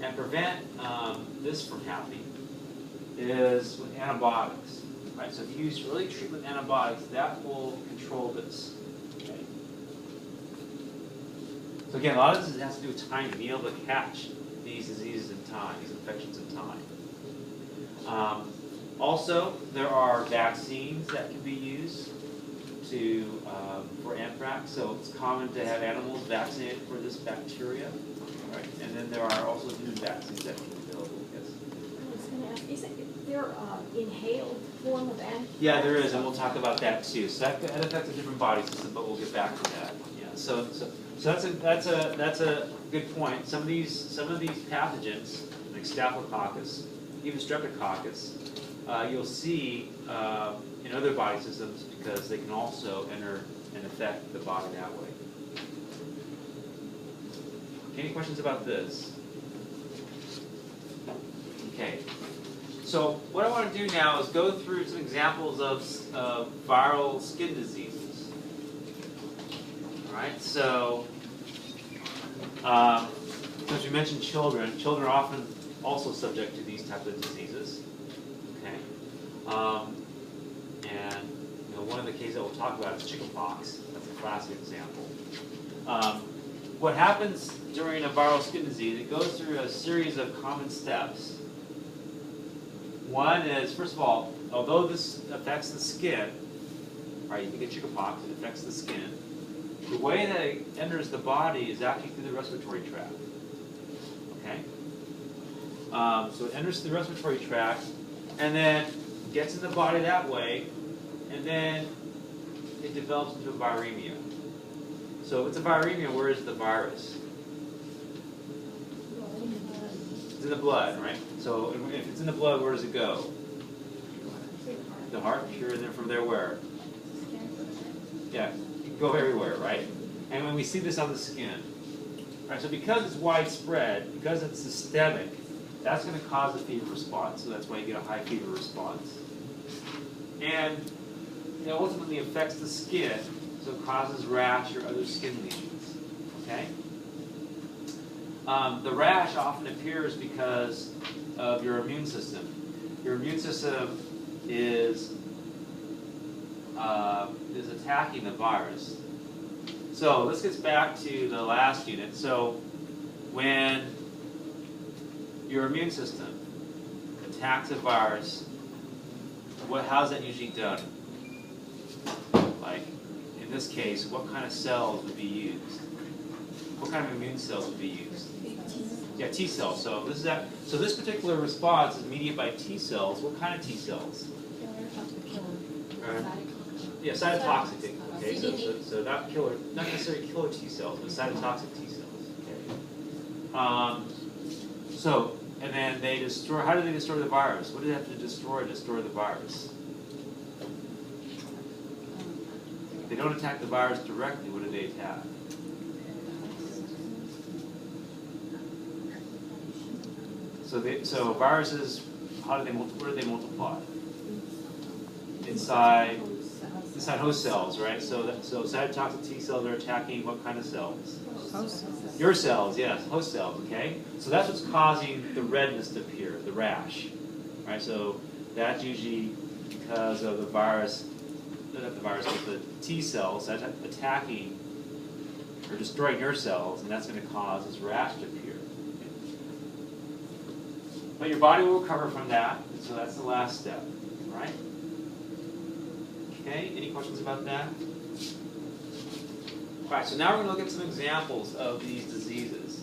and prevent this from happening is with antibiotics. Right? So if you use early treatment antibiotics, that will control this. Okay? So again, a lot of this has to do with timing, being able to catch these diseases in time, these infections in time. Also, there are vaccines that can be used for anthrax. So it's common to have animals vaccinated for this bacteria. Right? And then there are also human vaccines that can be available. Yes? I was going to ask, is there inhaled form of anthrax? Yeah, there is, and we'll talk about that too. So that affects a different body system, but we'll get back to that. Yeah. So that's a good point. Some of these pathogens, like Staphylococcus, even Streptococcus, you'll see in other body systems because they can also enter and affect the body that way. Any questions about this? Okay. So what I want to do now is go through some examples of viral skin diseases. All right. So since we mentioned children are often also subject to these types of diseases. Okay. And one of the cases that we'll talk about is chickenpox. That's a classic example. What happens during a viral skin disease, it goes through a series of common steps. One is, first of all, although this affects the skin, right, you can get chickenpox, it affects the skin, the way that it enters the body is actually through the respiratory tract. Okay? So it enters through the respiratory tract, and then gets in the body that way, and then it develops into a viremia. So if it's a viremia, where is the virus? It's in the blood, right? So if it's in the blood, where does it go? The heart, sure, and then from there where? Yeah, it can go everywhere, right? And when we see this on the skin, right? So because it's widespread, because it's systemic, that's going to cause a fever response. So that's why you get a high fever response. And it ultimately affects the skin, so it causes rash or other skin lesions. Okay? The rash often appears because of your immune system. Your immune system is attacking the virus. So this gets back to the last unit. So when your immune system attacks a virus, how's that usually done? Like in this case, what kind of cells would be used? What kind of immune cells would be used? Yeah, T cells. So this particular response is mediated by T cells. What kind of T cells? Yeah, cytotoxic. Okay, so not necessarily killer T cells, but cytotoxic T cells. Okay. And then they destroy. How do they destroy the virus? What do they have to destroy the virus? If they don't attack the virus directly, what do they attack? So viruses, where do they multiply? Inside host cells, right? So cytotoxic T cells are attacking what kind of cells? Host cells. Your cells, yes, host cells. Okay. So that's what's causing the redness to appear, the rash, right? So that's usually because of the virus, not the virus, but the T cells that's attacking or destroying your cells, and that's going to cause this rash to appear. But your body will recover from that, and so that's the last step, right? Okay, any questions about that? All right, so now we're going to look at some examples of these diseases.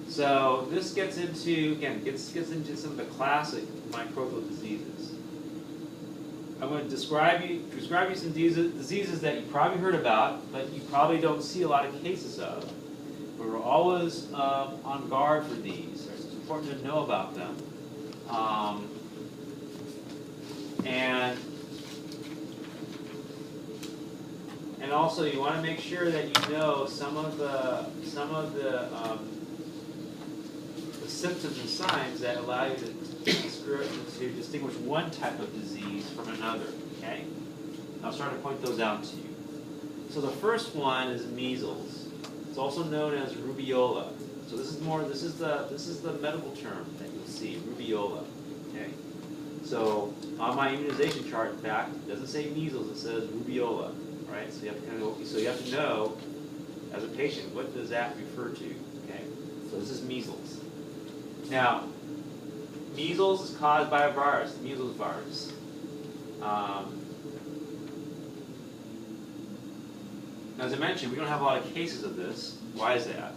So this gets into, again, gets into some of the classic microbial diseases. I'm going to describe you some diseases that you probably heard about, but you probably don't see a lot of cases of. But we're always on guard for these. It's important to know about them. And also, you want to make sure that you know some of the symptoms and signs that allow you to distinguish one type of disease from another. Okay, I'll start to point those out to you. So the first one is measles. It's also known as rubeola. So this is the medical term that you'll see, rubeola. Okay. So on my immunization chart, in fact, it doesn't say measles, it says rubeola. Right? So you have to know, as a patient, what does that refer to? Okay. So this is measles. Now, measles is caused by a virus, the measles virus. As I mentioned, we don't have a lot of cases of this. Why is that?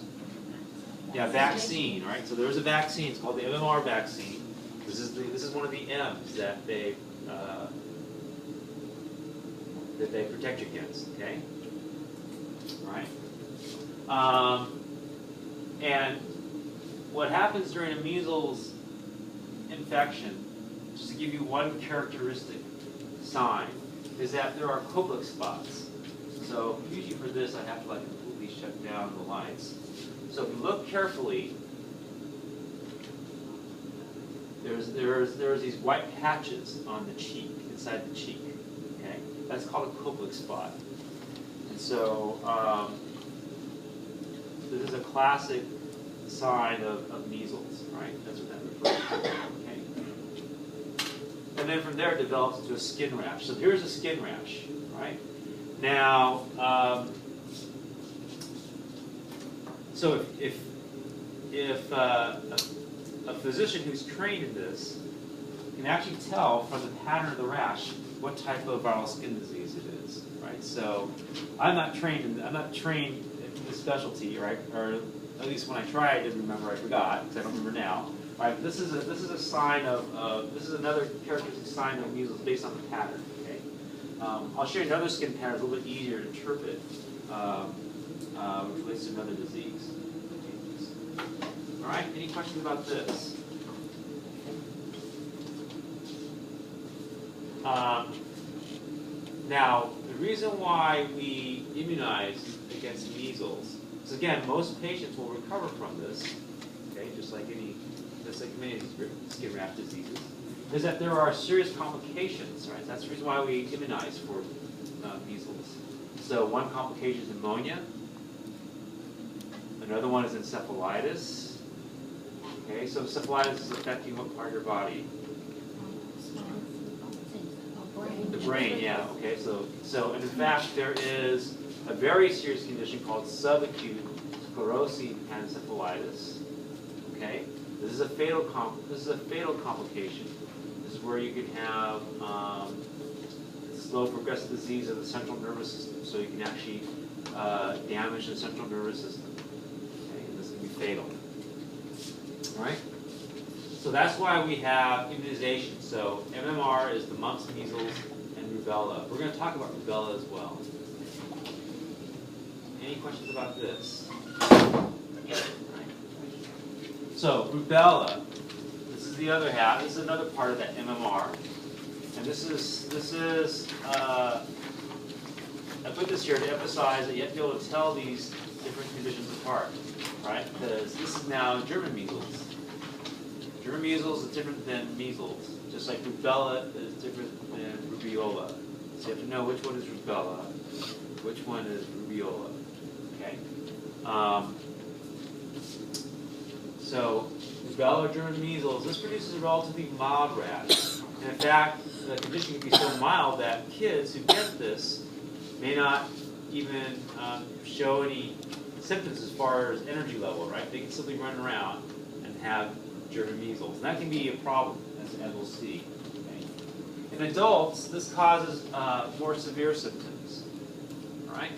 Yeah, vaccine, right? So there's a vaccine. It's called the MMR vaccine. This is one of the M's that they protect you against. Okay, right? And what happens during a measles infection, just to give you one characteristic sign, is that there are Koplik spots. So usually for this, I have to completely shut down the lights. So if you look carefully, there's these white patches on the cheek, inside the cheek. Okay, that's called a Koplik spot. And so this is a classic sign of measles, right? That's what that refers to. Okay. And then from there it develops into a skin rash. So here's a skin rash, right? Now, so if a physician who's trained in this can actually tell from the pattern of the rash what type of viral skin disease it is, right? So I'm not trained in this specialty, right? Or at least when I tried, I didn't remember. I forgot because I don't remember now. Right? This is a sign of this is another characteristic sign of measles based on the pattern. Okay. I'll show you another skin pattern, a little bit easier to interpret, which relates to another disease. All right. Any questions about this? Now, the reason why we immunize against measles is, again, most patients will recover from this. Okay, just like many of these skin rash diseases, is that there are serious complications, right? That's the reason why we immunize for measles. So one complication is pneumonia. Another one is encephalitis. Okay, so encephalitis is affecting what part of your body? The brain, yeah. Okay, so and in fact there is a very serious condition called subacute sclerosing encephalitis. Okay, this is a fatal complication. This is where you can have slow progressive disease of the central nervous system. So you can actually damage the central nervous system. Okay, and this can be fatal. All right. So that's why we have immunization. So MMR is the mumps, measles, and rubella. We're going to talk about rubella as well. Any questions about this? So rubella, this is the other half. This is another part of that MMR, and this is. I put this here to emphasize that you have to be able to tell these different conditions apart, right? Because this is now German measles. German measles is different than measles, just like rubella is different than rubeola. So you have to know which one is rubella, which one is rubeola. Okay. So rubella or German measles, this produces a relatively mild rash. And in fact, the condition can be so mild that kids who get this may not even show any symptoms as far as energy level, right? They can simply run around and have German measles. And that can be a problem, as we'll see. Okay? In adults, this causes more severe symptoms. All right?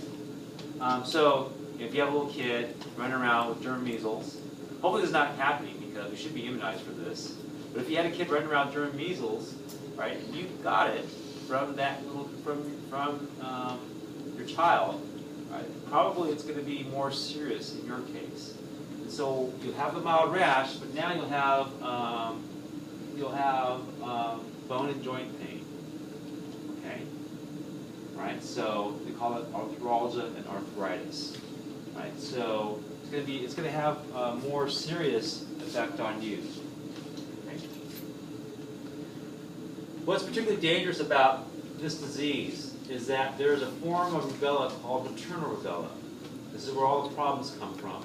So if you have a little kid running around with German measles, hopefully this is not happening because we should be immunized for this. But if you had a kid running around with German measles, right, and you got it from that little from your child, right, probably it's going to be more serious in your case. And so you have a mild rash, but now you'll have bone and joint pain. Okay, right? So they call it arthralgia and arthritis. Right? So it's going to have a more serious effect on you. Okay? What's particularly dangerous about this disease is that there is a form of rubella called maternal rubella. This is where all the problems come from.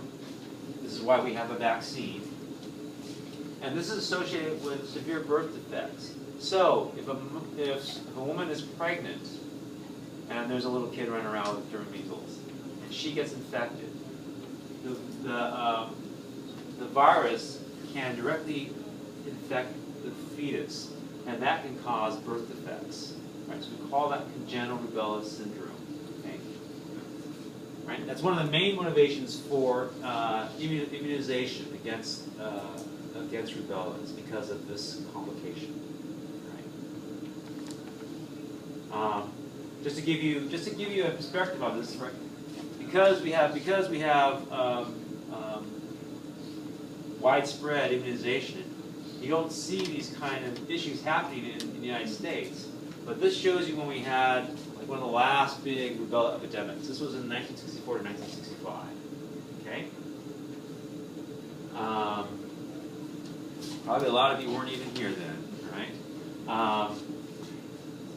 This This is why we have a vaccine. And this is associated with severe birth defects. So if a woman is pregnant and there's a little kid running around with germ measles, and she gets infected, the virus can directly infect the fetus, and that can cause birth defects. Right? So we call that congenital rubella syndrome. Okay? Right? That's one of the main motivations for immunization against rubella, is because of this complication. Right? Just to give you a perspective on this, right? Because we have widespread immunization, you don't see these kind of issues happening in the United States. But this shows you when we had like one of the last big rubella epidemics. This was in 1964 to 1965. Okay. Probably a lot of you weren't even here then, right?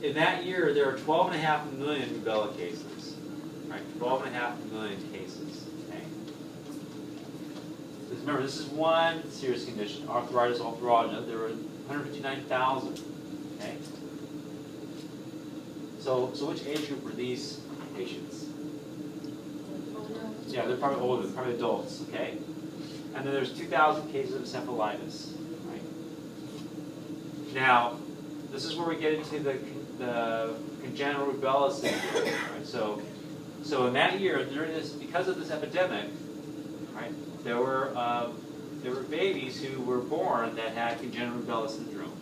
In that year, there were 12.5 million rubella cases, right? 12.5 million cases. Okay. Remember, this is one serious condition, arthritis arthralgia. There were 159,000. Okay. So which age group were these patients? Yeah, they're probably older, probably adults. Okay. And then there's 2,000 cases of encephalitis. Right. Now, this is where we get into the congenital rubella syndrome. Right? So in that year, because of this epidemic, right, there were babies who were born that had congenital rubella syndrome,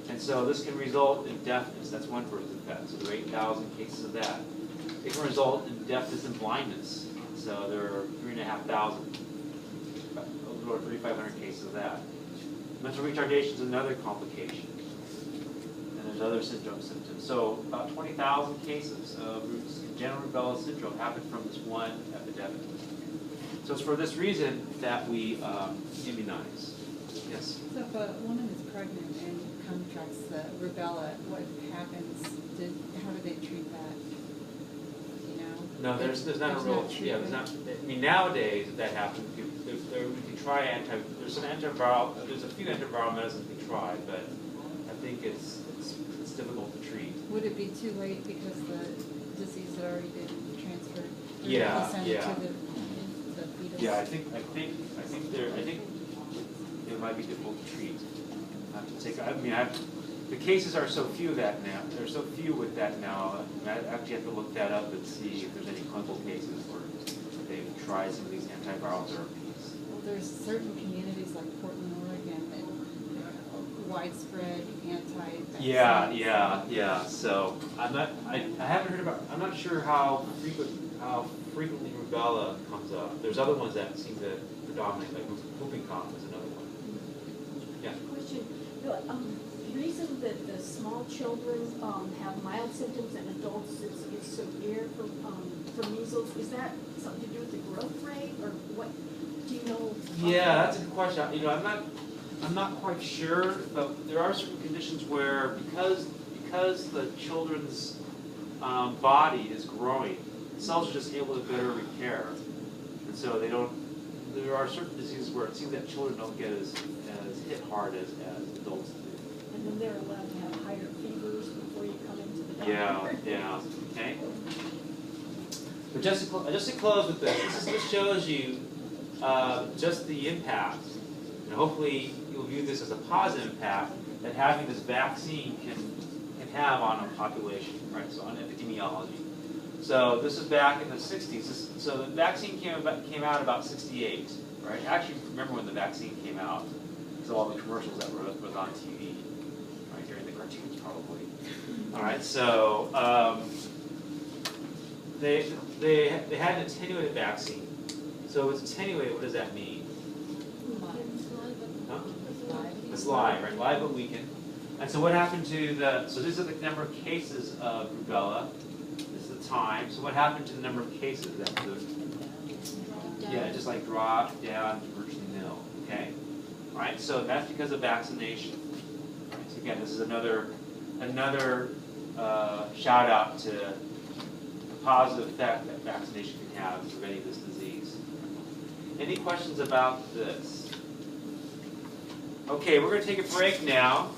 and so this can result in deafness. That's one birth defect. So there are 8,000 cases of that. It can result in deafness and blindness. So there are 3,500, a little over 3,500 cases of that. Mental retardation is another complication. There's other symptoms. So about 20,000 cases of congenital rubella syndrome happened from this one epidemic. So it's for this reason that we immunize. Yes? So if a woman is pregnant and contracts the rubella, what happens? How do they treat that? You know? No, there's not a real treatment. Yeah, there's not. I mean, nowadays if that happens, we can try there's some antiviral. There's a few antiviral medicines we try, but I think it's difficult to treat. Would it be too late because the disease had already been transferred? Yeah. To the fetus? Yeah, I think it might be difficult to treat. I have to take. The cases are so few that now. There's so few with that now. I actually have to look that up and see if there's any clinical cases where they've tried some of these antiviral therapies. Well, there's certain communities like Portland, Oregon that widespread anti-vaccine. Yeah. So I haven't heard about. I'm not sure how frequently rubella comes up. There's other ones that seem to predominate, like whooping cough is another one. Yeah. Question. The reason that the small children have mild symptoms and adults it's severe for measles, is that something to do with the growth rate, or what? Do you know? Yeah, that's a good question. I'm not quite sure, but there are certain conditions where because the children's body is growing, cells are just able to better repair, and so they don't. There are certain diseases where it seems that children don't get as hit hard as adults do. And then they're allowed to have higher fevers before you come into the doctor. Yeah. Okay. But just to close with this shows you just the impact, and hopefully you'll view this as a positive impact that having this vaccine can have on a population, right? So on epidemiology. So this is back in the 60s. So the vaccine came out about 68, right? Actually, remember when the vaccine came out? So all the commercials that was on TV, right, during the cartoons probably. All right, so they had an attenuated vaccine. So it's attenuated. What does that mean? Huh? It's live, right? Live but weakened. And so what happened to so these are the number of cases of rubella. This is the time. So what happened to the number of cases? It just like dropped down to virtually nil. Okay. All right. So that's because of vaccination. All right, so again, this is another shout out to the positive effect that vaccination can have in preventing this disease. Any questions about this? Okay, we're going to take a break now.